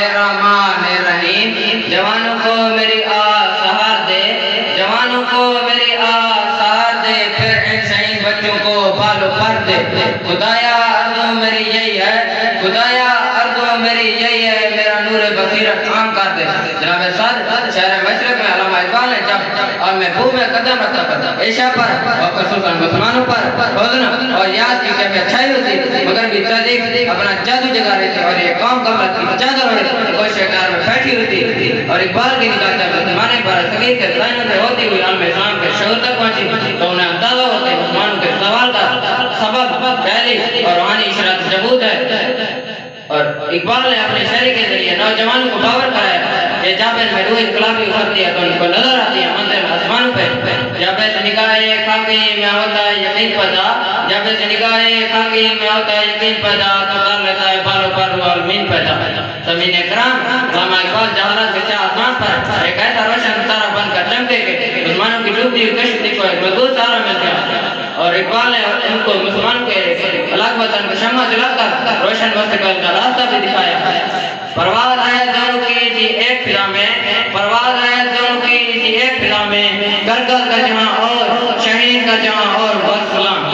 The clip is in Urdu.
الرحمن الرحیم، جوانوں کو میری آواز سہار دے، جوانوں کو میری آواز سہار دے، پھر ان شہین بچوں کو بالو پر دے۔ خدایا عرض میری یہی ہے، خدایا عرض میری یہی ہے، میرا نور بصیرت عام کر دے۔ جناب صدر شہر مشرق میں علامہ اقبال نے جب اور محبوب میں قدم رکھتا پر عشاء پر اور خصوصاً مسلمانوں پر حزن اور یاد کی کیفیت چھائی ہوتی، مگر بھی تحریک اپنا جادو جگا رہی تھی اور یہ قوم قبلت کی چادر ہوئی کوئی شکار میں بیٹھی ہوتی اور اقبال کی نگاہ جب مسلمانے پر صغیر کے زائنوں سے ہوتی ہوئی عالم اسلام کے شعور تک پہنچی تو انہیں اندازہ ہوتے مسلمانوں کے سوال کا سبب پہلی اور روحانی اشارت جبود ہے۔ اور اقبال نے اپنے شاعری کے ذریعے نوجوانوں کو باور کرایا کہ جب ان میں روح انقلابی ابھرتی ہے تو ان کو نظر آتی ہے منزل آسمانوں پہ، جب اس نگاہ خاکی میں ہوتا ہے یقین پیدا، جب اس نگاہ خاکی میں ہوتا ہے یقین پیدا تو کر لیتا ہے بالوں پر وہ علمین پیدا۔ سامعین کرام، علامہ اقبال جہالت کے آسمان پر ایک ایسا روشن ستارہ بن کر چمکے کہ مسلمانوں کی ڈوبتی ہوئی کشتی کو ایک مضبوط سہارا مل گیا اور اقبال نے ان کو مسلمانوں کے ہلاک وطن کو شمع جلا کر روشن مستقبل کا راستہ بھی دکھایا۔ پرواز ہے دونوں کی اسی ایک فضا میں، پرواز ہے دونوں کی اسی ایک فضا میں، گرگل کا جہاں اور شہین کا جہاں اور بس سلام۔